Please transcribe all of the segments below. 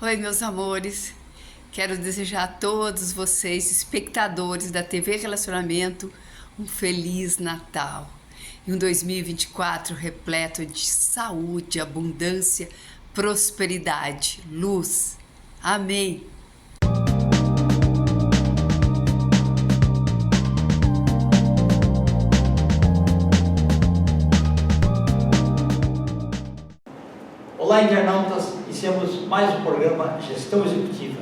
Oi, meus amores. Quero desejar a todos vocês, espectadores da TV Relacionamento, um feliz Natal e um 2024 repleto de saúde, abundância, prosperidade, luz. Amém. Olá, internautas, iniciamos mais um programa Gestão Executiva.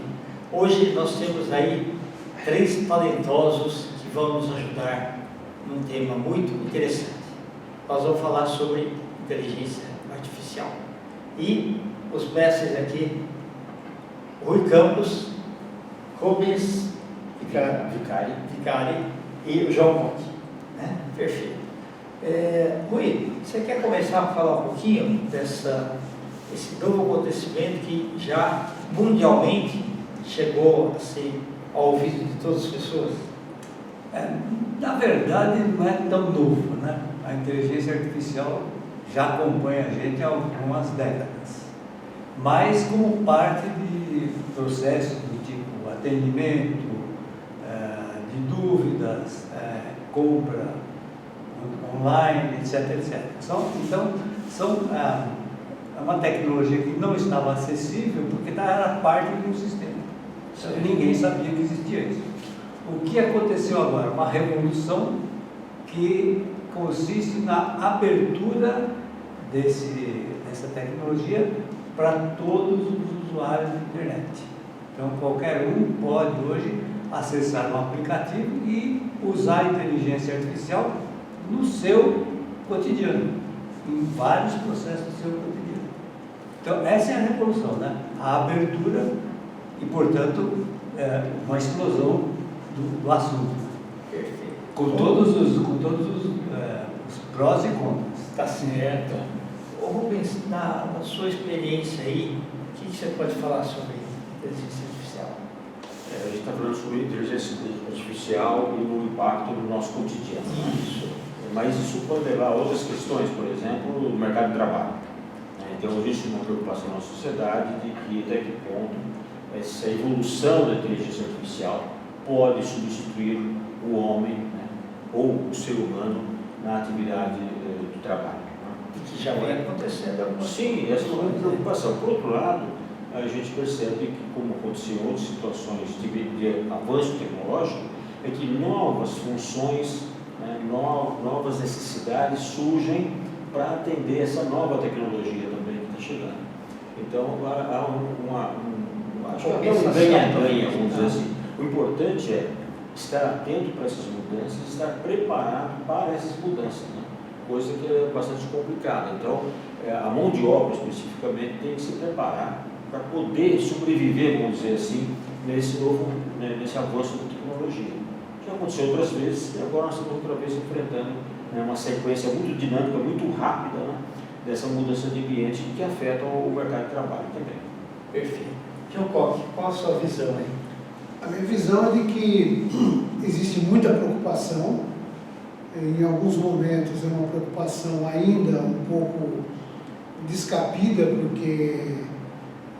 Hoje nós temos aí 3 talentosos que vão nos ajudar num tema muito interessante. Nós vamos falar sobre inteligência artificial. E os mestres aqui, Rui Campos, Rubens Vicari e o João Conte. Né? Perfeito. Rui, você quer começar a falar um pouquinho esse novo acontecimento que já mundialmente chegou assim, ao ouvido de todas as pessoas? Na verdade, não é tão novo, né? A inteligência artificial já acompanha a gente há algumas décadas, mas como parte de processos do tipo atendimento, de dúvidas, compra online, etc. É uma tecnologia que não estava acessível porque era parte de um sistema. Então, ninguém sabia que existia isso. O que aconteceu agora? Uma revolução que consiste na abertura dessa tecnologia para todos os usuários da internet. Então, qualquer um pode hoje acessar um aplicativo e usar a inteligência artificial no seu cotidiano, em vários processos do seu cotidiano. Então, essa é a revolução, né? A abertura e, portanto, uma explosão do assunto. Perfeito. Com todos os prós e contras. Está certo. Ô Rubens, na sua experiência aí, o que você pode falar sobre inteligência artificial? A gente está falando sobre inteligência artificial e o impacto no nosso cotidiano. Isso. Mas isso pode levar a outras questões, por exemplo, no mercado de trabalho. Então, existe uma preocupação na sociedade de que até que ponto essa evolução da inteligência artificial pode substituir o homem, né, ou o ser humano na atividade do trabalho. Que já vem acontecendo algumas coisas. Sim, essa é uma preocupação. Por outro lado, a gente percebe que, como aconteceu em outras situações de avanço tecnológico, é que novas funções, né, novas necessidades surgem para atender essa nova tecnologia também que está chegando. Então, acho que é um ganha-ganha, vamos dizer assim. O importante é estar atento para essas mudanças, estar preparado para essas mudanças, né? Coisa que é bastante complicada. Então, a mão de obra, especificamente, tem que se preparar para poder sobreviver, vamos dizer assim, nesse avanço da tecnologia. Já aconteceu outras vezes e agora nós estamos outra vez enfrentando uma sequência muito dinâmica, muito rápida, né, dessa mudança de ambiente que afeta o mercado de trabalho também. Perfeito. João Coque, qual a sua visão aí? A minha visão é de que existe muita preocupação, em alguns momentos é uma preocupação ainda um pouco descabida, porque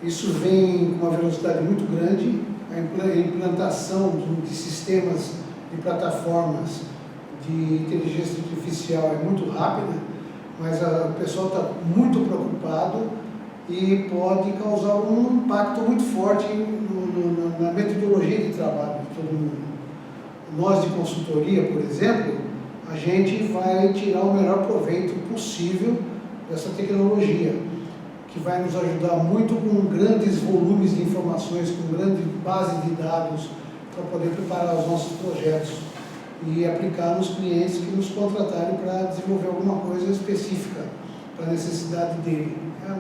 isso vem com uma velocidade muito grande, a implantação de sistemas, de plataformas de inteligência artificial é muito rápida, mas o pessoal está muito preocupado e pode causar um impacto muito forte na metodologia de trabalho de todo mundo. Nós de consultoria, por exemplo, a gente vai tirar o melhor proveito possível dessa tecnologia, que vai nos ajudar muito com grandes volumes de informações, com grande base de dados, para poder preparar os nossos projetos e aplicar nos clientes que nos contratarem para desenvolver alguma coisa específica para a necessidade dele. A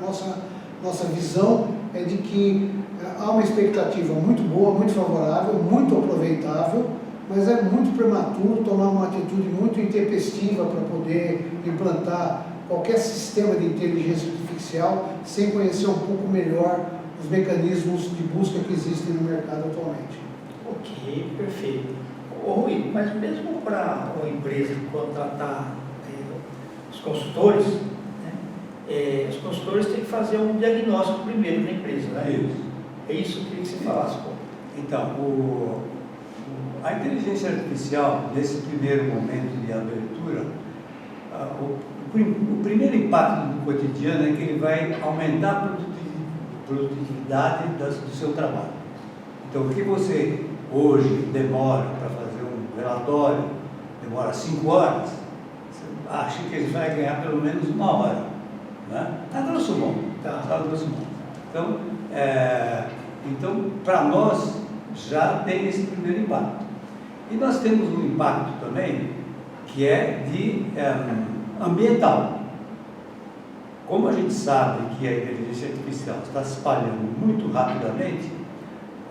nossa visão é de que há uma expectativa muito boa, muito favorável, muito aproveitável, mas é muito prematuro tomar uma atitude muito intempestiva para poder implantar qualquer sistema de inteligência artificial sem conhecer um pouco melhor os mecanismos de busca que existem no mercado atualmente. Ok, perfeito. Rui, mas mesmo para uma empresa contratar os consultores, né, os consultores têm que fazer um diagnóstico primeiro na empresa, né? Isso. É isso que eu queria que você falasse, pô. Então, a inteligência artificial, nesse primeiro momento de abertura, o primeiro impacto do cotidiano é que ele vai aumentar a produtividade do seu trabalho. Então, o que você hoje demora para fazer um relatório, demora 5 horas, você acha que ele vai ganhar pelo menos 1 hora, né? A grosso modo, tá? A grosso modo. Então, para nós, já tem esse primeiro impacto. E nós temos um impacto também, que é de ambiental. Como a gente sabe que a inteligência artificial está se espalhando muito rapidamente,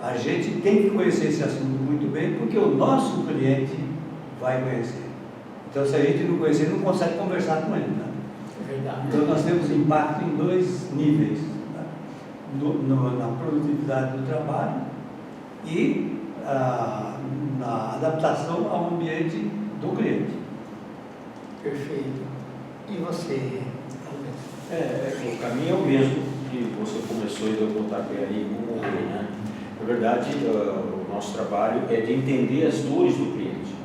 a gente tem que conhecer esse assunto muito bem, porque o nosso cliente vai conhecer. Então, se a gente não conhecer, não consegue conversar com ele. Né? É verdade. Então, nós temos impacto em 2 níveis, né? Na produtividade do trabalho e na adaptação ao ambiente do cliente. Perfeito. E você, O caminho é o mesmo que você começou e deu pontapé aí com o Rui, né? Na verdade, o nosso trabalho é de entender as dores do cliente,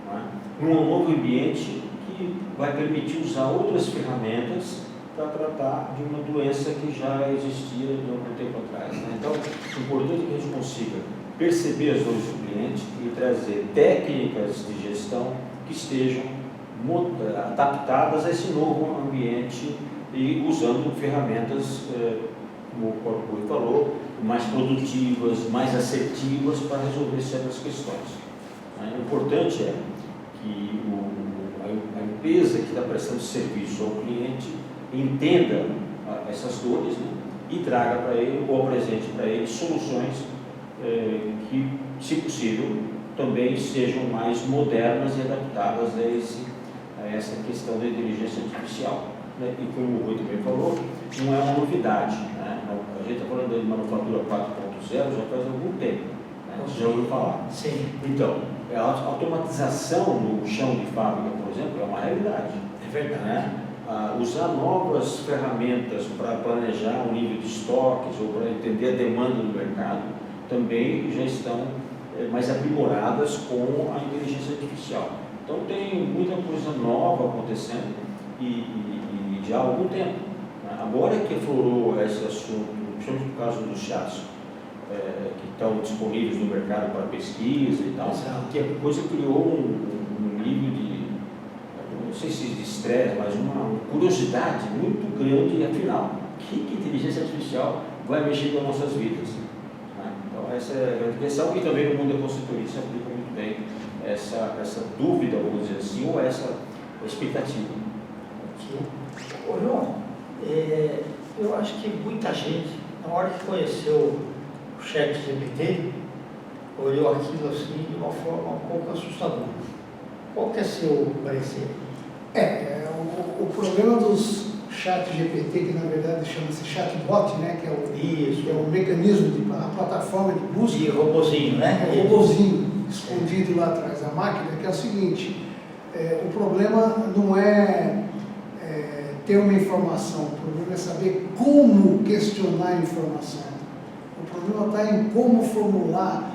né? Num novo ambiente que vai permitir usar outras ferramentas para tratar de uma doença que já existia de algum tempo atrás, né? Então, é importante que a gente consiga perceber as dores do cliente e trazer técnicas de gestão que estejam adaptadas a esse novo ambiente e usando ferramentas, como o Rui falou, mais produtivas, mais assertivas para resolver certas questões. O importante é que a empresa que está prestando serviço ao cliente entenda essas dores, né, e traga para ele ou apresente para ele soluções que, se possível, também sejam mais modernas e adaptadas a essa questão da inteligência artificial. Né? E como o Rui também falou, não é uma novidade. Né? A gente está falando de manufatura 4.0 já faz algum tempo. Né? Você já ouviu falar? Sim. Então, a automatização no chão de fábrica, por exemplo, é uma realidade. É verdade. Né? Usar novas ferramentas para planejar o nível de estoques ou para entender a demanda do mercado também já estão mais aprimoradas com a inteligência artificial. Então tem muita coisa nova acontecendo e já há algum tempo. Né? Agora que aflorou esse assunto, principalmente no caso dos chats que estão disponíveis no mercado para pesquisa e tal, que a coisa criou um nível de, não sei se de estresse, mas uma curiosidade muito grande, afinal, que inteligência artificial vai mexer com as nossas vidas. Né? Então essa é a grande questão, e também no mundo da consultoria se aplica muito bem essa dúvida, vamos dizer assim, ou essa expectativa. Ô João, eu acho que muita gente, na hora que conheceu o ChatGPT, olhou aquilo assim de uma forma um pouco assustadora. Qual que é seu parecer? O problema dos ChatGPT, que na verdade chama-se chatbot, né, que é o mecanismo, a plataforma de busca. E robozinho, né? É o robozinho escondido lá atrás da máquina, que é o seguinte, o problema não é ter uma informação, o problema é saber como questionar a informação. O problema está em como formular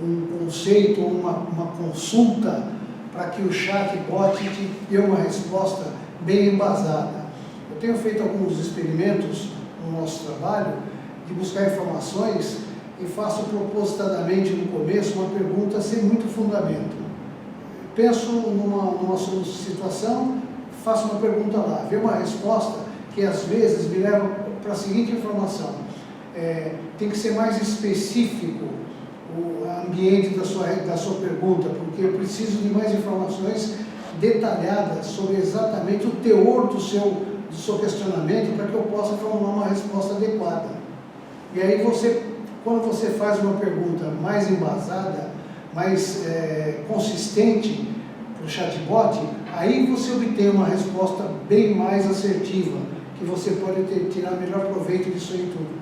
um conceito ou uma consulta para que o chatbot te dê uma resposta bem embasada. Eu tenho feito alguns experimentos no nosso trabalho de buscar informações e faço propositadamente no começo uma pergunta sem muito fundamento. Penso numa situação, faço uma pergunta lá, vejo uma resposta que às vezes me leva para a seguinte informação: tem que ser mais específico o ambiente da sua pergunta, porque eu preciso de mais informações detalhadas sobre exatamente o teor do seu questionamento para que eu possa formular uma resposta adequada. E aí quando você faz uma pergunta mais embasada, mais consistente para o chatbot, aí você obtém uma resposta bem mais assertiva, que você pode tirar melhor proveito disso aí tudo.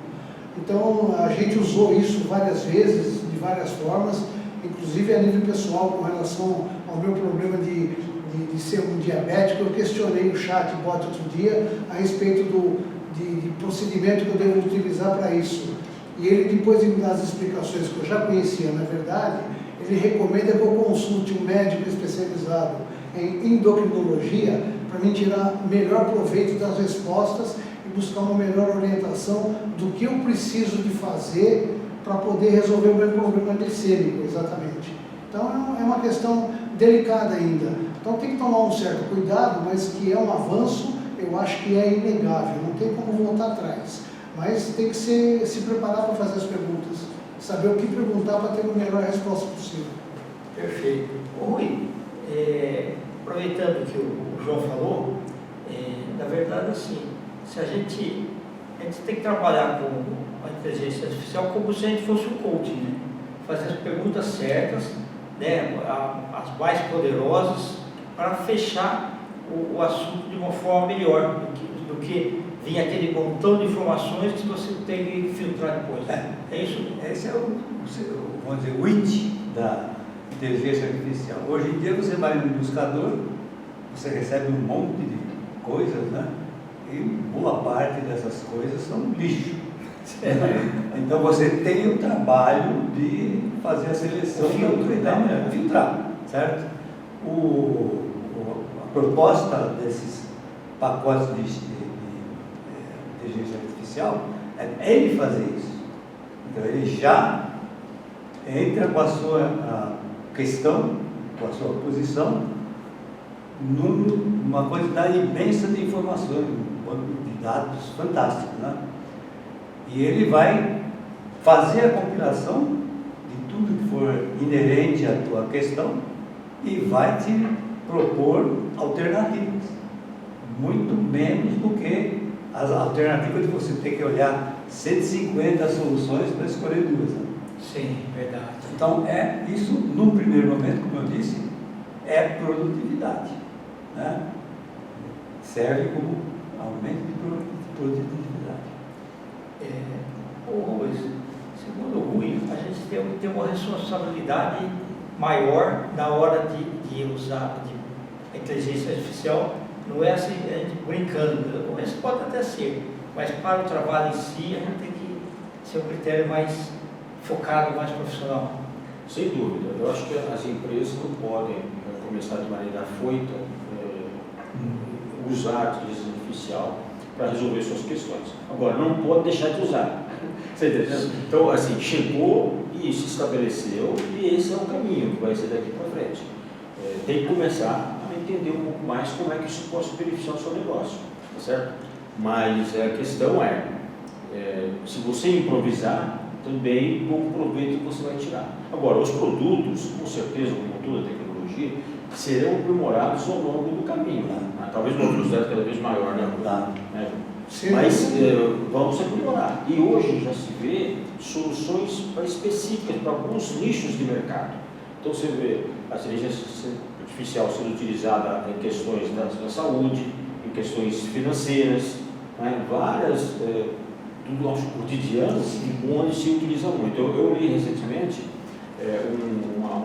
Então, a gente usou isso várias vezes, de várias formas, inclusive a nível pessoal, com relação ao meu problema de ser um diabético. Eu questionei o chatbot outro dia a respeito de procedimento que eu devo utilizar para isso. E ele, depois de me dar as explicações que eu já conhecia, na verdade, ele recomenda que eu consulte um médico especializado em endocrinologia para me tirar melhor proveito das respostas e buscar uma melhor orientação do que eu preciso de fazer para poder resolver o meu problema glicêmico, exatamente. Então é uma questão delicada ainda. Então tem que tomar um certo cuidado, mas que é um avanço, eu acho que é inegável, não tem como voltar atrás. Mas tem que se preparar para fazer as perguntas, saber o que perguntar para ter a melhor resposta possível. Perfeito. Ô, Rui, aproveitando que o João falou, na verdade, assim, a gente tem que trabalhar com a inteligência artificial como se a gente fosse um coaching, né? Fazer as perguntas certas, né? As mais poderosas, para fechar o assunto de uma forma melhor do que vir aquele montão de informações que você tem que filtrar depois. É isso? Esse é vamos dizer, o IT da inteligência artificial. Hoje em dia você vai no buscador, você recebe um monte de coisas, né? E boa parte dessas coisas são lixo. Então você tem o trabalho de fazer a seleção, filtrar, certo? A proposta desses pacotes de inteligência artificial é ele fazer isso. Então ele já entra com a sua questão, com a sua posição, numa quantidade imensa de informações, um banco de dados fantástico, né? E ele vai fazer a compilação de tudo que for inerente à tua questão e vai te propor alternativas, muito menos do que as alternativas de você ter que olhar 150 soluções para escolher duas. Né? Sim, verdade. Então, isso, num primeiro momento, como eu disse, é produtividade. Né? Serve como aumento de produtividade. Rui, segundo o Rui, a gente tem uma responsabilidade maior na hora de usar a inteligência artificial. Não é assim, a gente brincando, isso pode até ser, mas para o trabalho em si, a gente tem que ser um critério mais focado, mais profissional. Sem dúvida. Eu acho que as empresas não podem começar de maneira afoita usar a inteligência artificial para resolver suas questões. Agora, não pode deixar de usar. Você entendeu? Então, assim, chegou e se estabeleceu e esse é o caminho que vai ser daqui para frente. Tem que começar a entender um pouco mais como é que isso pode beneficiar o seu negócio, tá certo? Mas a questão se você improvisar, também pouco proveito que você vai tirar. Agora, os produtos, com certeza, como toda a tecnologia, serão aprimorados ao longo do caminho. Né? Talvez uma velocidade cada vez maior, né? Mas vamos aprimorar. E hoje já se vê soluções específicas para alguns nichos de mercado. Então você vê a inteligência artificial sendo utilizada em questões da saúde, em questões financeiras, né? Várias do nosso cotidiano onde se utiliza muito. Eu li recentemente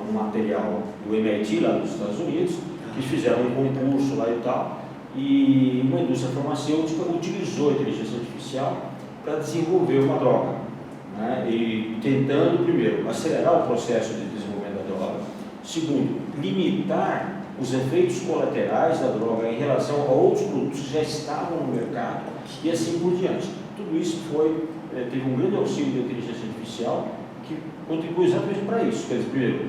um material do MIT lá dos Estados Unidos, que fizeram um concurso lá e tal, e uma indústria farmacêutica utilizou a inteligência artificial para desenvolver uma droga, né? E tentando, primeiro, acelerar o processo de desenvolvimento da droga, segundo, limitar os efeitos colaterais da droga em relação a outros produtos que já estavam no mercado e assim por diante. Tudo isso teve um grande auxílio da inteligência artificial que contribui exatamente para isso. Quer dizer, primeiro,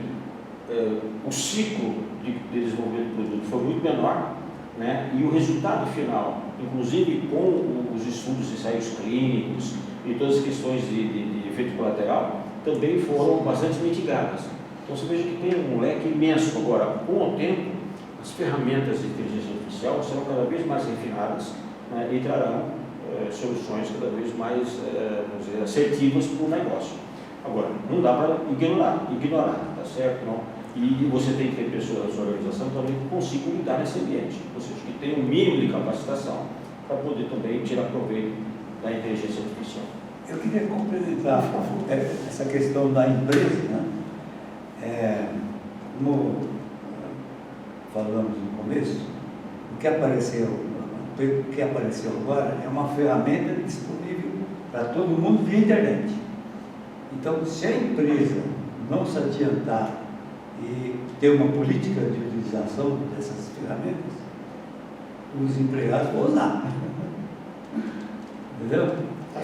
o ciclo de desenvolvimento do produto foi muito menor, né? E o resultado final, inclusive com os estudos de ensaios clínicos e todas as questões de efeito colateral, também foram bastante mitigadas. Então você veja que tem um leque imenso. Agora, com o tempo, as ferramentas de inteligência artificial serão cada vez mais refinadas, né? E trarão soluções cada vez mais vamos dizer, assertivas para o negócio. Agora, não dá para ignorar, tá certo? Não? E você tem que ter pessoas na sua organização também que consigam lidar nesse ambiente, ou seja, que tenham um mínimo de capacitação para poder também tirar proveito da inteligência artificial. Eu queria complementar essa questão da empresa, né? Como falamos no começo, o que apareceu agora é uma ferramenta disponível para todo mundo via internet. Então, se a empresa não se adiantar e ter uma política de utilização dessas ferramentas, os empregados vão usar. Entendeu?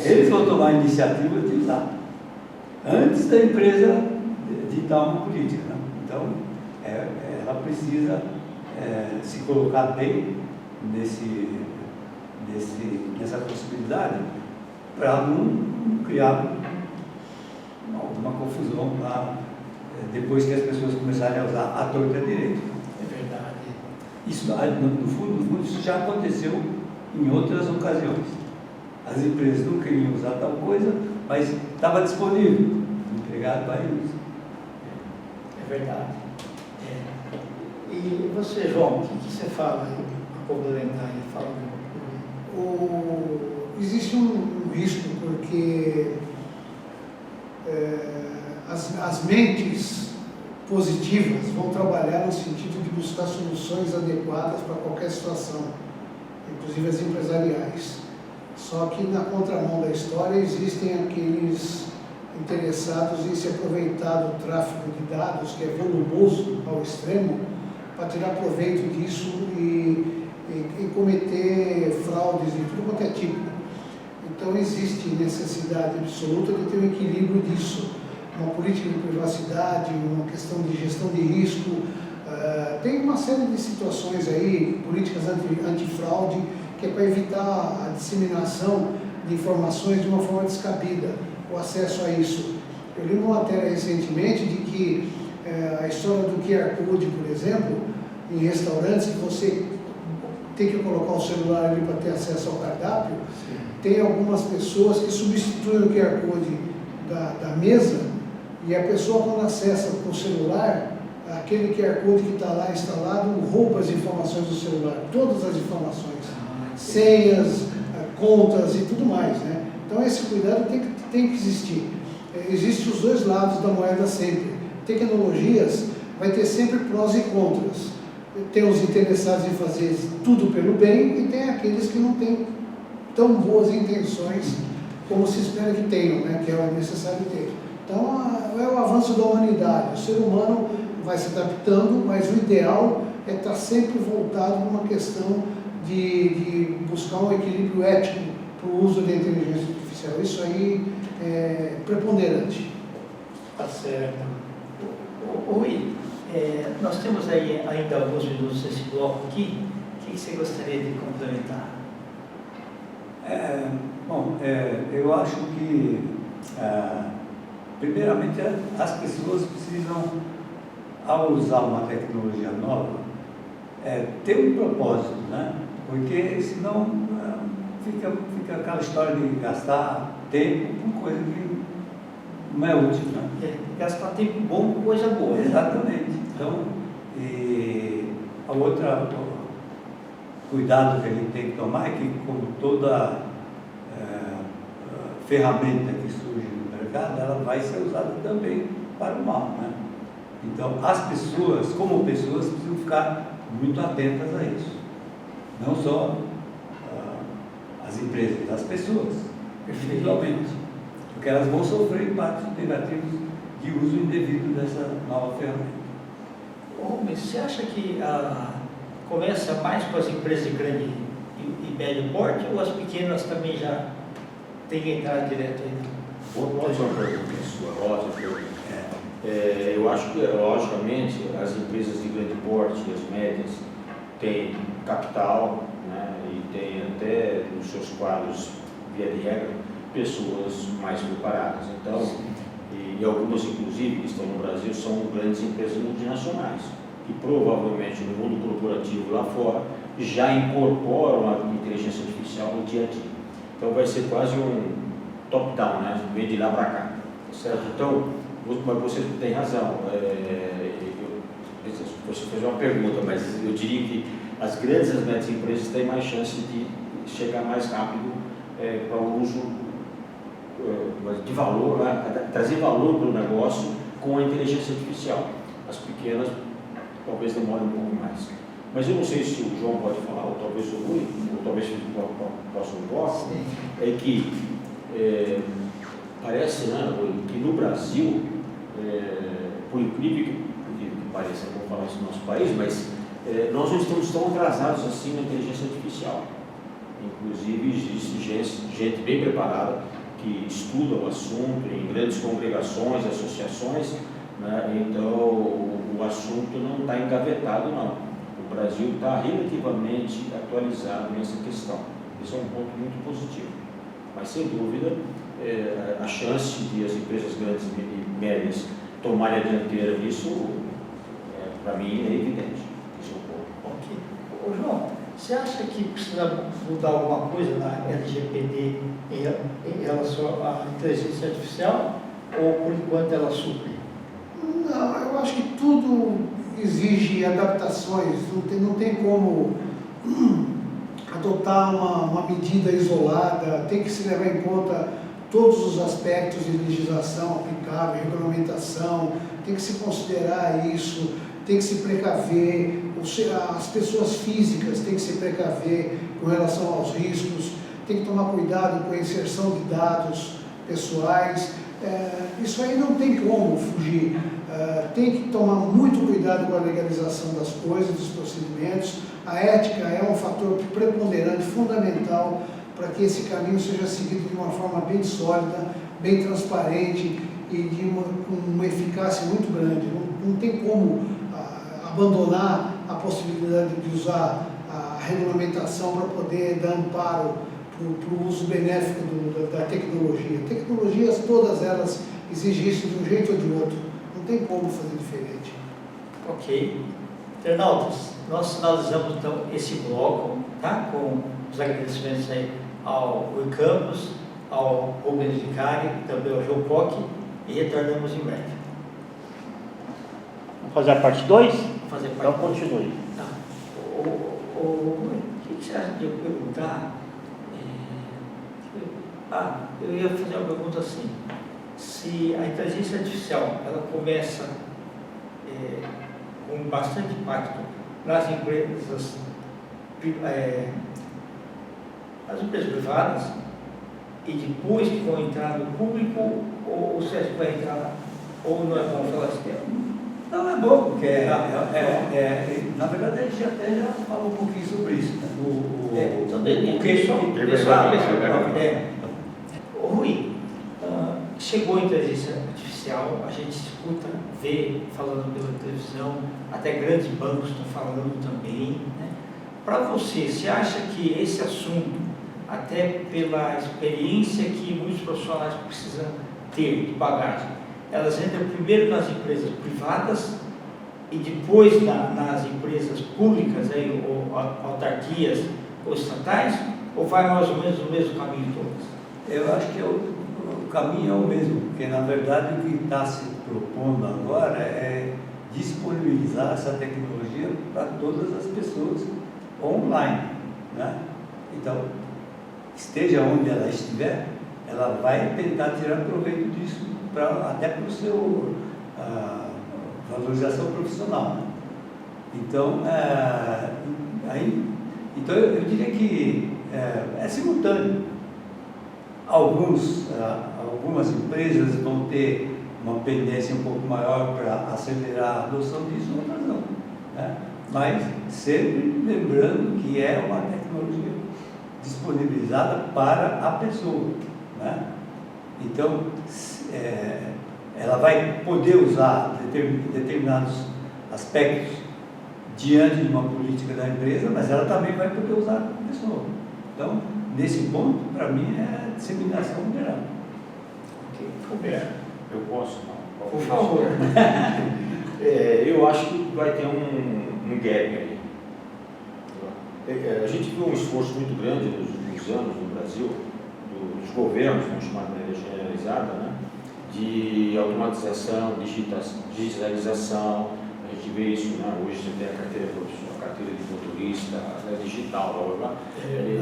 Eles vão tomar a iniciativa de usar, antes da empresa ditar uma política. Né? Então, ela precisa se colocar bem nessa possibilidade para não criar alguma confusão lá, depois que as pessoas começarem a usar a torta direito. É verdade. Isso, no fundo, isso já aconteceu em outras ocasiões. As empresas não queriam usar tal coisa, mas estava disponível. O empregado vai e usa. É verdade. E você, João, o que você fala aí, para complementar aí? Fala Existe um risco, porque as mentes positivas vão trabalhar no sentido de buscar soluções adequadas para qualquer situação, inclusive as empresariais. Só que na contramão da história existem aqueles interessados em se aproveitar do tráfego de dados, que é volumoso ao extremo, para tirar proveito disso e cometer fraudes de tudo quanto é tipo. Então existe necessidade absoluta de ter um equilíbrio disso, uma política de privacidade, uma questão de gestão de risco. Tem uma série de situações aí, políticas antifraude, que é para evitar a disseminação de informações de uma forma descabida, o acesso a isso. Eu li uma matéria recentemente de que a história do QR Code, por exemplo, em restaurantes, que você tem que colocar o celular ali para ter acesso ao cardápio. Sim. Tem algumas pessoas que substituem o QR Code da mesa, e a pessoa, quando acessa com o celular, aquele QR Code que está lá instalado rouba as informações do celular, todas as informações, senhas, contas e tudo mais, né? Então esse cuidado tem que existir. Existem os dois lados da moeda sempre. Tecnologias vai ter sempre prós e contras. Tem os interessados em fazer tudo pelo bem e tem aqueles que não têm tão boas intenções como se espera que tenham, né? Que é necessário ter. Então é o avanço da humanidade. O ser humano vai se adaptando, mas o ideal é estar sempre voltado para uma questão de buscar um equilíbrio ético para o uso da inteligência artificial. Isso aí é preponderante. Tá certo. Rui, nós temos aí ainda alguns minutos nesse bloco aqui. O que você gostaria de complementar? Eu acho que, primeiramente, as pessoas precisam, ao usar uma tecnologia nova, ter um propósito, né? Porque senão fica aquela história de gastar tempo com coisa que não é útil, né? Gastar tempo bom com coisa boa. Exatamente. Então, a outra cuidado que a gente tem que tomar é que, como toda ferramenta que surge no mercado, ela vai ser usada também para o mal, né? Então, as pessoas, como pessoas, precisam ficar muito atentas a isso. Não só as empresas, as pessoas, individualmente. Porque elas vão sofrer impactos negativos de uso indevido dessa nova ferramenta. Mas você acha que começa mais com as empresas de grande e médio porte, ou as pequenas também já têm que entrar direto aí? Pode ser uma pergunta sua, ótima pergunta. Eu acho que, logicamente, as empresas de grande porte e as médias têm capital, né, e têm até nos seus quadros, via de regra, pessoas mais preparadas. Então, e algumas, inclusive, que estão no Brasil, são grandes empresas multinacionais, que provavelmente no mundo corporativo lá fora já incorporam a inteligência artificial no dia a dia. Então, vai ser quase um top-down, né, vem de lá para cá, certo? Então, mas você tem razão. Você fez uma pergunta, mas eu diria que as grandes e as médias empresas têm mais chance de chegar mais rápido para o uso de valor, né? Trazer valor para o negócio com a inteligência artificial. As pequenas talvez demorem um pouco mais. Mas eu não sei se o João pode falar, ou talvez o Rui, ou talvez o próximo bloco, é que parece, né, que no Brasil, por incrível que pareça, vou falar isso no nosso país, mas nós não estamos tão atrasados assim na inteligência artificial. Inclusive, existe gente bem preparada que estuda o assunto em grandes congregações, associações, né? Então o assunto não está engavetado, não. O Brasil está relativamente atualizado nessa questão. Esse é um ponto muito positivo. Mas, sem dúvida, a chance de as empresas grandes e médias tomarem a dianteira nisso, para mim, é evidente. Esse é um ponto. Ok. Ô, João, você acha que precisa mudar alguma coisa na LGPD em relação à inteligência artificial, ou por enquanto ela supre? Não, eu acho que tudo exige adaptações, não tem como adotar uma medida isolada, tem que se levar em conta todos os aspectos de legislação aplicável, regulamentação, tem que se considerar isso, tem que se precaver, as pessoas físicas têm que se precaver com relação aos riscos, tem que tomar cuidado com a inserção de dados pessoais. Isso aí não tem como fugir. Tem que tomar muito cuidado com a legalização das coisas, dos procedimentos. A ética é um fator preponderante, fundamental, para que esse caminho seja seguido de uma forma bem sólida, bem transparente e com uma eficácia muito grande. Não tem como abandonar a possibilidade de usar a regulamentação para poder dar amparo para o uso benéfico da tecnologia. Tecnologias, todas elas, exigem isso de um jeito ou de outro. Não tem como fazer diferente. Ok. Internautas, nós finalizamos então esse bloco, tá? Com os agradecimentos aí ao Rui Campos, ao Rubens Vicari, também ao João Koch, e retornamos em breve. Vamos fazer a parte 2? Fazer Então parte. continue. Tá. O que você acha de eu perguntar? Eu ia fazer uma pergunta assim: se a inteligência artificial ela começa com bastante impacto nas empresas, privadas, e depois que vão entrar no público, ou você acha que vai entrar, ou não é bom falar esse tempo? Não, é bom, porque na verdade a gente até já falou um pouquinho sobre isso, né? Rui, chegou a inteligência artificial, a gente escuta, vê, falando pela televisão, até grandes bancos estão falando também, né? Para você acha que esse assunto, até pela experiência que muitos profissionais precisam ter de bagagem, elas entram primeiro nas empresas privadas e depois nas empresas públicas, ou autarquias ou estatais, ou vai mais ou menos no mesmo caminho todas? Eu acho que o caminho é o mesmo, porque na verdade o que está se propondo agora é disponibilizar essa tecnologia para todas as pessoas online, né? Então, esteja onde ela estiver, ela vai tentar tirar proveito disso, até para o seu valorização profissional, né? Então, eu diria que é simultâneo. Algumas empresas vão ter uma pendência um pouco maior para acelerar a adoção disso, outras não, né? Mas sempre lembrando que é uma tecnologia disponibilizada para a pessoa, né? Então, ela vai poder usar determinados aspectos diante de uma política da empresa, mas ela também vai poder usar para a pessoa. Então, nesse ponto, para mim, é disseminação geral. Ok, Roberto. Eu posso? Não? Por favor. Eu acho que vai ter um gap aí. A gente viu um esforço muito grande nos últimos anos no Brasil, dos governos, vamos chamar de maneira generalizada, né, de automatização, digitalização. A gente vê isso, né? Hoje você tem a carteira profissional, a carteira de motorista, digital, blá, blá, blá.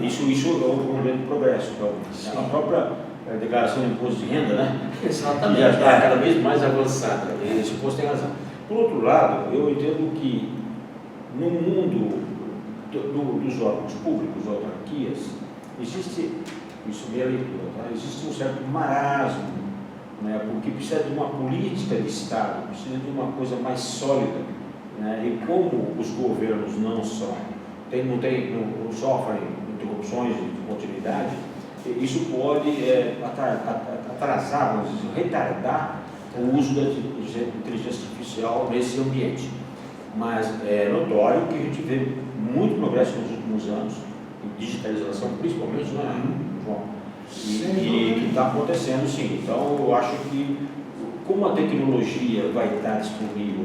Isso é um grande progresso. Então, a própria declaração de imposto de renda, né? Exatamente. Já está cada vez mais avançada. Esse imposto tem razão. Por outro lado, eu entendo que no mundo dos órgãos públicos, autarquias, existe, isso é minha leitura, tá? Existe um certo marasmo né? Porque precisa de uma política de Estado, precisa de uma coisa mais sólida, né? E como os governos não sofrem interrupções de continuidade, isso pode atrasar, vamos dizer, retardar o uso da inteligência artificial nesse ambiente. Mas é notório que a gente vê muito progresso nos últimos anos, em digitalização principalmente, né, João? E que está acontecendo sim. Então eu acho que como a tecnologia vai estar disponível,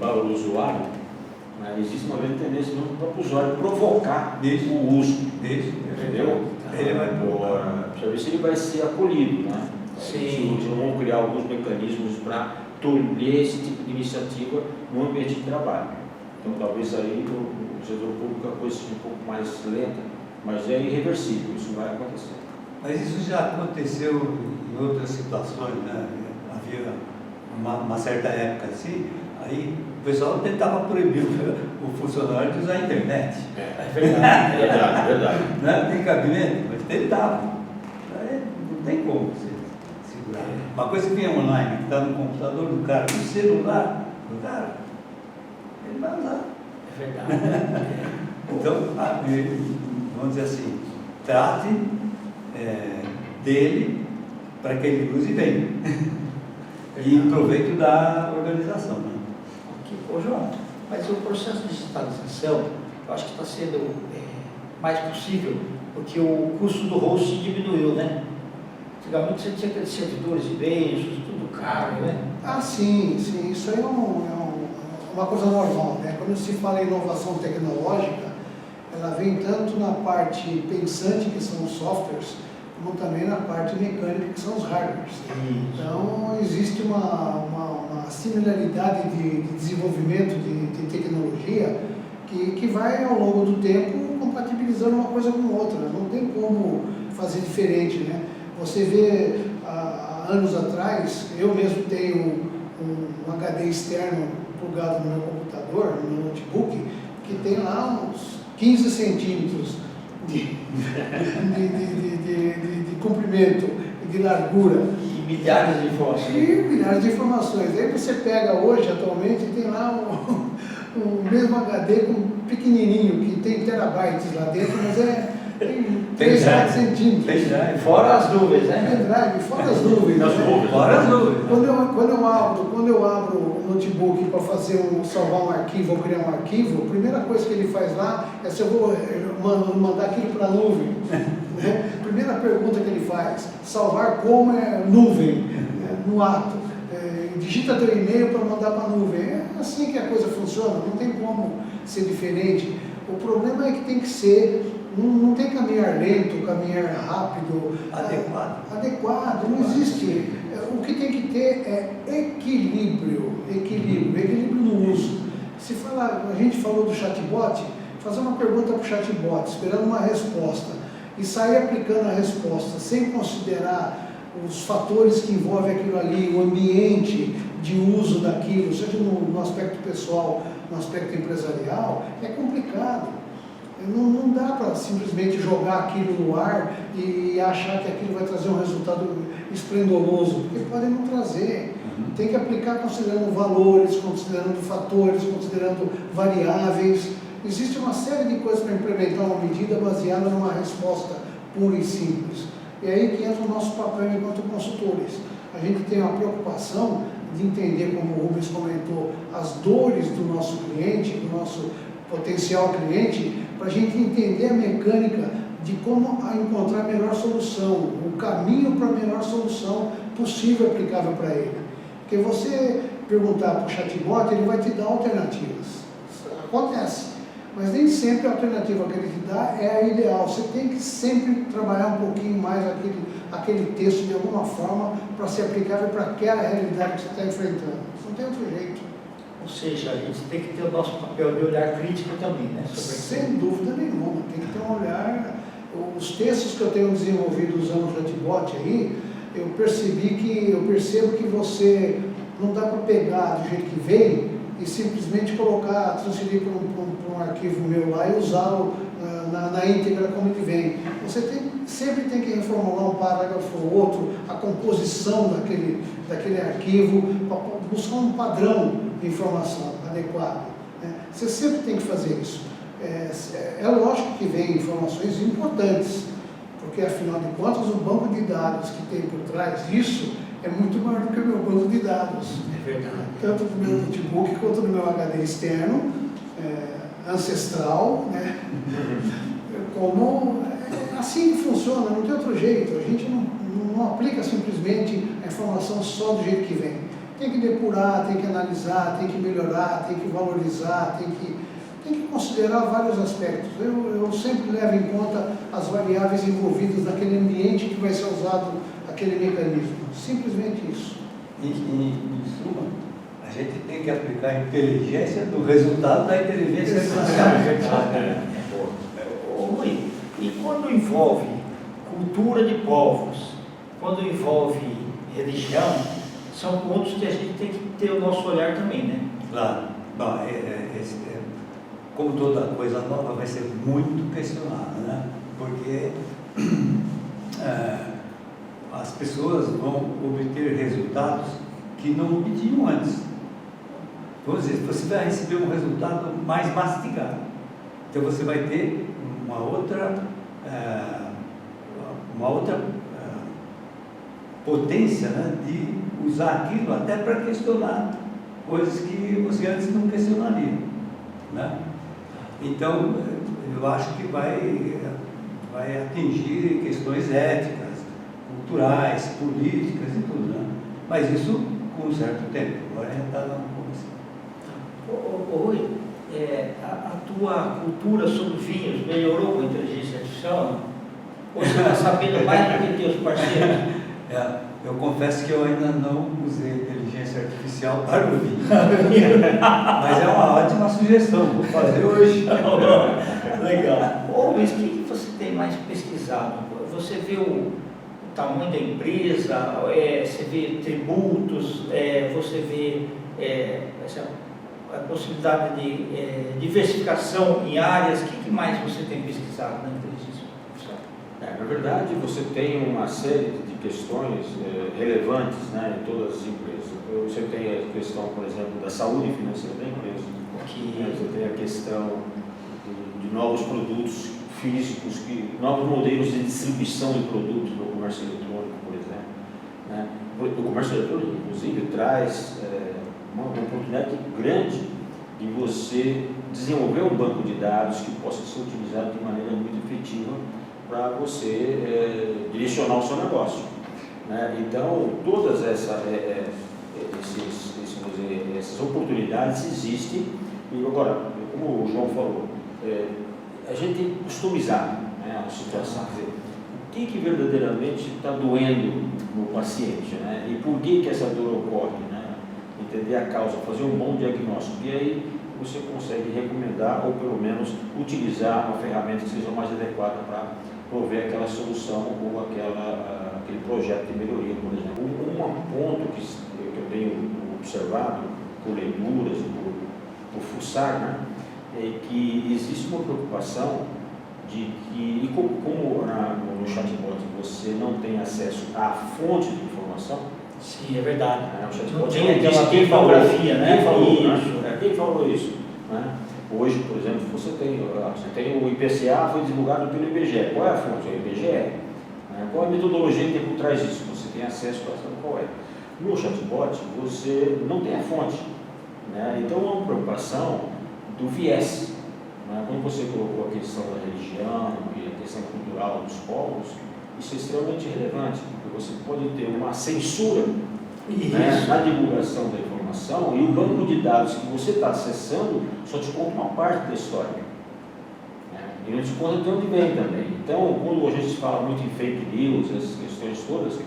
para o usuário, né, existe uma grande tendência no próprio usuário provocar o uso, entendeu? Ele vai para ver se ele vai ser acolhido, né? Sim. Se vão criar alguns mecanismos para tolher esse tipo de iniciativa no ambiente de trabalho. Então talvez aí no setor público a coisa seja um pouco mais lenta, mas é irreversível, isso vai acontecer. Mas isso já aconteceu em outras situações, né? Havia uma certa época assim, aí o pessoal tentava proibir o funcionário de usar a internet. É verdade. Não tem cabimento, mas tentava. Aí não tem como você segurar. Uma coisa que vem online, que está no computador do cara, no celular do cara, ele vai usar. É verdade. Então, vamos dizer assim, trate dele para que ele use bem. E proveito da organização. Né? Ok. Ô, João, mas o processo de digitalização, eu acho que está sendo mais possível, porque o custo do hosting diminuiu, né? Antigamente você tinha aqueles servidores imensos, tudo caro, né? Ah, sim, isso aí é uma coisa normal, né? Quando se fala em inovação tecnológica, ela vem tanto na parte pensante, que são os softwares, como também na parte mecânica, que são os hardwares. Então, existe uma similaridade de desenvolvimento de tecnologia que vai, ao longo do tempo, compatibilizando uma coisa com outra. Não tem como fazer diferente, né? Você vê, há anos atrás, eu mesmo tenho um HD externo plugado no meu computador, no meu notebook, que tem lá uns 15 centímetros de comprimento e de largura. E milhares de informações. E milhares de informações. Aí você pega hoje, atualmente, tem lá o mesmo HD pequenininho, que tem terabytes lá dentro, mas tem 3, 4 centímetros. Fora as nuvens, né? Pendrive, fora as nuvens. Fora as nuvens. Quando eu abro o notebook para salvar um arquivo ou criar um arquivo, a primeira coisa que ele faz lá é se eu vou mandar aquilo para a nuvem. Né? Primeira pergunta que ele faz, salvar como nuvem, no ato. Digita teu e-mail para mandar para a nuvem. É assim que a coisa funciona, não tem como ser diferente. O problema é que tem que ser, não tem caminhar lento, caminhar rápido. Adequado, não existe. O que tem que ter é equilíbrio no uso. A gente falou do chatbot, fazer uma pergunta para o chatbot, esperando uma resposta, e sair aplicando a resposta sem considerar os fatores que envolvem aquilo ali, o ambiente de uso daquilo, seja no aspecto pessoal, no aspecto empresarial, é complicado. Não dá para simplesmente jogar aquilo no ar e achar que aquilo vai trazer um resultado esplendoroso, porque pode não trazer. Tem que aplicar considerando valores, considerando fatores, considerando variáveis. Existe uma série de coisas para implementar uma medida baseada numa resposta pura e simples. E aí que entra o nosso papel enquanto consultores. A gente tem uma preocupação de entender, como o Rubens comentou, as dores do nosso cliente, do nosso potencial cliente, para a gente entender a mecânica de como encontrar a melhor solução, o caminho para a melhor solução possível aplicável para ele. Porque você perguntar para o chatbot, ele vai te dar alternativas. Acontece. Mas nem sempre a alternativa que ele te dá é a ideal. Você tem que sempre trabalhar um pouquinho mais aquele texto de alguma forma para ser aplicável para aquela realidade que você está enfrentando. Não tem outro jeito. Ou seja, a gente tem que ter o nosso papel de olhar crítico também, né? Sem dúvida nenhuma. Tem que ter um olhar. Os textos que eu tenho desenvolvido usando o chatbot aí, eu percebo que você não dá para pegar do jeito que vem e simplesmente colocar, transferir para um arquivo meu lá e usá-lo na íntegra como ele vem. Você sempre tem que reformular um parágrafo ou outro, a composição daquele arquivo, para buscar um padrão de informação adequado, né? Você sempre tem que fazer isso. É lógico que vem informações importantes, porque afinal de contas o banco de dados que tem por trás disso é muito maior do que o meu banco de dados. É verdade. Tanto do meu notebook quanto do meu HD externo, ancestral, né? Como assim que funciona, não tem outro jeito. A gente não aplica simplesmente a informação só do jeito que vem. Tem que depurar, tem que analisar, tem que melhorar, tem que valorizar, tem que considerar vários aspectos. Eu sempre levo em conta as variáveis envolvidas naquele ambiente que vai ser usado aquele mecanismo. Simplesmente isso. Em suma, a gente tem que aplicar a inteligência do resultado da inteligência artificial. Rui, e quando envolve cultura de povos, quando envolve religião, são pontos que a gente tem que ter o nosso olhar também, né? Claro. Bom, como toda coisa nova, vai ser muito questionada, né? Porque as pessoas vão obter resultados que não obtinham antes. Vamos dizer, você vai receber um resultado mais mastigado. Então você vai ter uma outra potência, né, de usar aquilo até para questionar coisas que você antes não questionaria, né? Então, eu acho que vai atingir questões éticas, culturais, políticas e tudo, né? Mas isso com um certo tempo. Agora a gente está no começo. Rui, a tua cultura sobre vinhos melhorou com a inteligência artificial? Ou você está sabendo mais do que teus parceiros? Eu confesso que eu ainda não usei inteligência artificial para o vinho. Mas é uma ótima sugestão, vou fazer hoje. Legal. Ô Luiz, o que você tem mais pesquisado? Você vê o tamanho da empresa, você vê tributos, você vê a possibilidade de diversificação em áreas. O que mais você tem pesquisado na inteligência artificial? Na verdade, você tem uma série de questões relevantes, né, em todas as empresas. Você tem a questão, por exemplo, da saúde financeira da empresa. Você tem a questão de novos produtos físicos, novos modelos de distribuição de produtos no comércio eletrônico, por exemplo, né? O comércio eletrônico, inclusive, traz uma oportunidade grande de você desenvolver um banco de dados que possa ser utilizado de maneira muito efetiva para você direcionar o seu negócio, né? Então, todas essas oportunidades existem. E agora, como o João falou, a gente tem que customizar, né, a situação. Quer dizer, o que verdadeiramente está doendo no paciente, né? E por que essa dor ocorre, né? Entender a causa, fazer um bom diagnóstico. E aí você consegue recomendar ou pelo menos utilizar uma ferramenta que seja mais adequada para prover aquela solução ou aquele projeto de melhoria, por exemplo. Um ponto que eu tenho observado por leituras, por fuçar, né, é que existe uma preocupação de que, como no chatbot você não tem acesso à fonte de informação. Sim, é verdade. O chatbot não tem aquela tipografia, né? Quem falou isso? Né? Hoje, por exemplo, você tem o IPCA, foi divulgado pelo IBGE. Qual é a fonte? É o IBGE. Né? Qual é a metodologia que tem por trás disso? Você tem acesso para saber qual é. No chatbot, você não tem a fonte, né? Então, é uma preocupação do viés. Né? Quando você colocou a questão da religião e a questão cultural dos povos, isso é extremamente relevante, porque você pode ter uma censura, né, na divulgação da informação, e o banco de dados que você está acessando só te conta uma parte da história, né? E não te conta de onde vem também. Então, quando a gente fala muito em fake news, essas questões todas,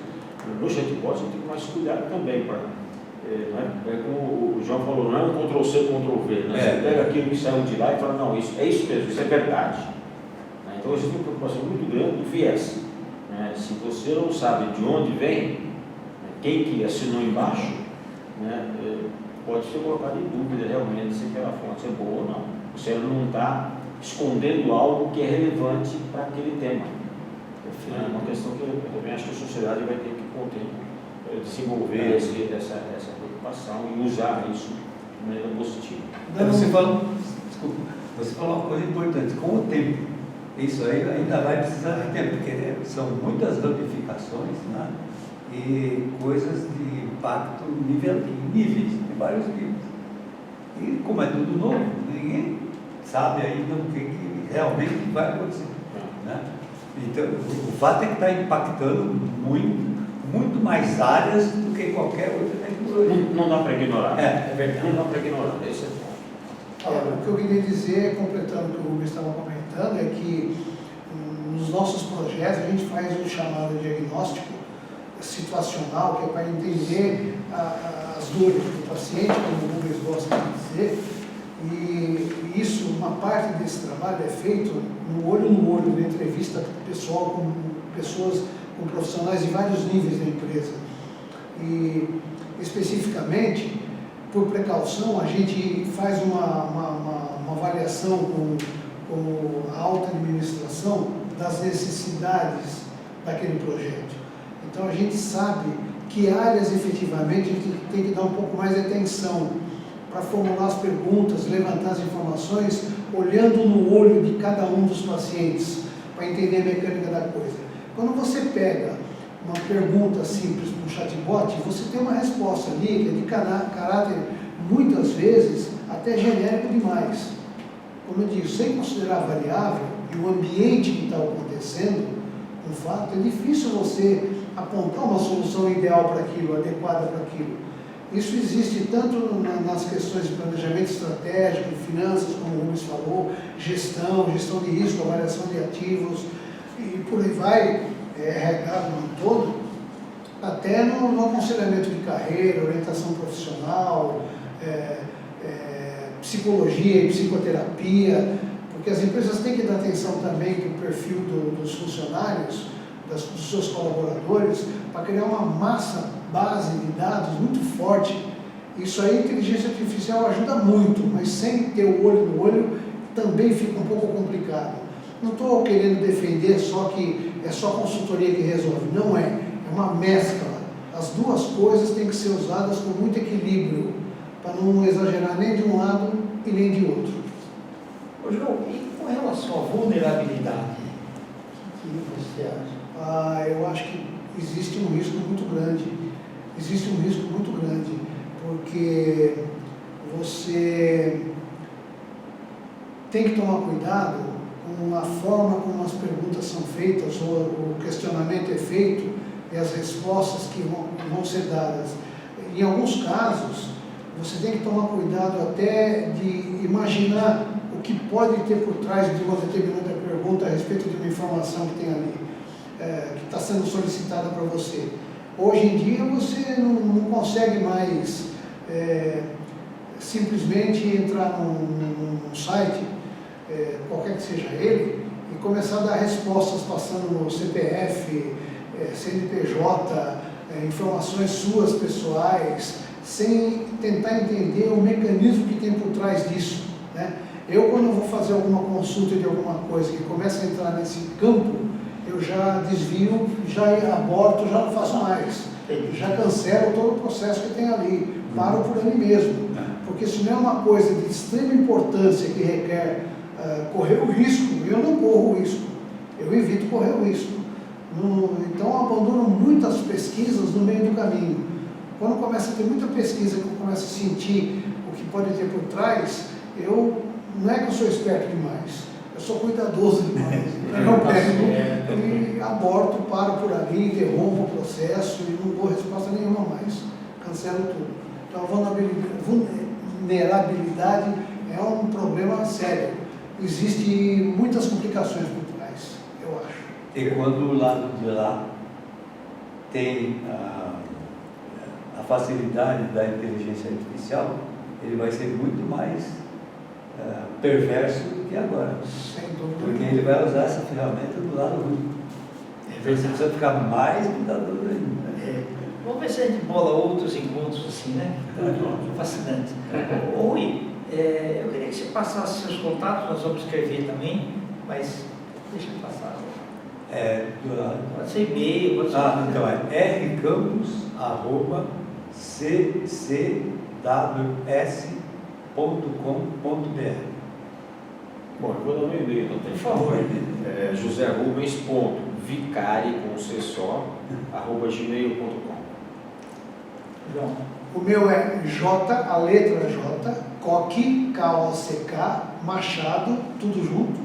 no chatbot a gente tem que mais cuidado também para... como o João falou, não é um Ctrl-C, Ctrl-V, né? Você pega aquilo que saiu de lá e fala, não, isso é isso mesmo, isso é verdade, né? Então existe uma preocupação muito grande do viés, né? Se você não sabe de onde vem, né, quem que assinou embaixo, né, pode ser colocado em dúvida realmente se aquela fonte é boa ou não. Se ela não está escondendo algo que é relevante para aquele tema. É uma questão que eu também acho que a sociedade vai ter que, com o tempo, desenvolver essa preocupação e usar isso de maneira positiva. Você falou uma coisa importante, com o tempo. Isso aí ainda vai precisar de tempo, porque são muitas ramificações, né? E coisas de impacto em níveis, de vários níveis. E como é tudo novo, ninguém sabe ainda o que realmente vai acontecer. Né? Então, o fato é que está impactando muito mais áreas do que qualquer outra tecnologia. Não dá para ignorar. É verdade. Não dá para ignorar. Esse é o ponto. O que eu queria dizer, completando o que o Rubens estava comentando, é que nos nossos projetos a gente faz um chamado diagnóstico situacional, que é para entender as dores do paciente, como o Rubens gosta de dizer, e isso, uma parte desse trabalho é feito no olho, na entrevista pessoal com pessoas, com profissionais de vários níveis da empresa. E, especificamente, por precaução, a gente faz uma avaliação com a alta administração das necessidades daquele projeto. Então, a gente sabe que áreas, efetivamente, a gente tem que dar um pouco mais de atenção para formular as perguntas, levantar as informações, olhando no olho de cada um dos pacientes, para entender a mecânica da coisa. Quando você pega uma pergunta simples para um chatbot, você tem uma resposta ali que é de caráter, muitas vezes, até genérico demais. Como eu digo, sem considerar a variável e o ambiente que está acontecendo, um fato, é difícil você apontar uma solução ideal para aquilo, adequada para aquilo. Isso existe tanto nas questões de planejamento estratégico, finanças, como o Rubens falou, gestão de risco, avaliação de ativos, e por aí vai, regado no todo, até no aconselhamento de carreira, orientação profissional, psicologia e psicoterapia, porque as empresas têm que dar atenção também para o perfil dos funcionários, dos seus colaboradores, para criar uma base de dados muito forte. Isso aí, a inteligência artificial ajuda muito, mas sem ter o olho no olho também fica um pouco complicado. Não estou querendo defender só que é só consultoria que resolve, não é. É uma mescla. As duas coisas têm que ser usadas com muito equilíbrio, para não exagerar nem de um lado e nem de outro. Ô João, e com relação à vulnerabilidade, o que você acha? Eu acho que existe um risco muito grande. Existe um risco muito grande, porque você tem que tomar cuidado com a forma como as perguntas são feitas, ou o questionamento é feito, e as respostas que vão ser dadas. Em alguns casos, você tem que tomar cuidado até de imaginar o que pode ter por trás de uma determinada pergunta a respeito de uma informação que tem ali, que está sendo solicitada para você. Hoje em dia você não consegue mais simplesmente entrar num site, qualquer que seja ele, e começar a dar respostas passando no CPF, CNPJ, informações suas pessoais, sem tentar entender o mecanismo que tem por trás disso, né? Eu, quando vou fazer alguma consulta de alguma coisa que começa a entrar nesse campo, eu já desvio, já aborto, já não faço mais. Já cancelo todo o processo que tem ali, paro por ali mesmo. Porque se não é uma coisa de extrema importância que requer correr o risco, eu não corro o risco, eu evito correr o risco. Então eu abandono muitas pesquisas no meio do caminho. Quando começa a ter muita pesquisa, que eu começo a sentir o que pode ter por trás, não é que eu sou esperto demais, eu sou cuidadoso demais. Eu pego e aborto, paro por ali, interrompo o processo e não dou resposta nenhuma mais, cancelo tudo. Então a vulnerabilidade é um problema sério. Existem muitas complicações por trás, eu acho. E quando o lado de lá tem a facilidade da inteligência artificial, ele vai ser muito mais perverso do que agora. Sem dúvida. Porque ele vai usar essa ferramenta do lado ruim. Então você precisa ficar mais cuidadoso ainda. Vamos ver se a gente bola outros encontros assim, né? Fascinante. Rui, eu queria que você passasse seus contatos, nós vamos escrever também, mas deixa eu passar. Pode ser e-mail, pode ser... Então rcampos@ccws.com.br. Bom, eu vou dar meu e-mail, então, por favor. joserubens.vicari, com C só, @gmail.com. João. O meu é J, a letra J, Coque, K-O-C-K, Machado, tudo junto,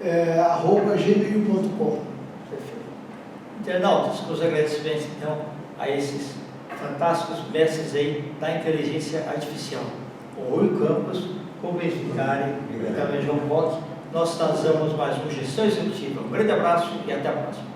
@gmail.com. Perfeito. Internautas, com os agradecimentos, então, a esses fantásticos mestres aí da inteligência artificial. O Rui Campos, Rubens Vicari e também João Coque. Nós transamos mais um Gestão Executiva. Um grande abraço e até a próxima.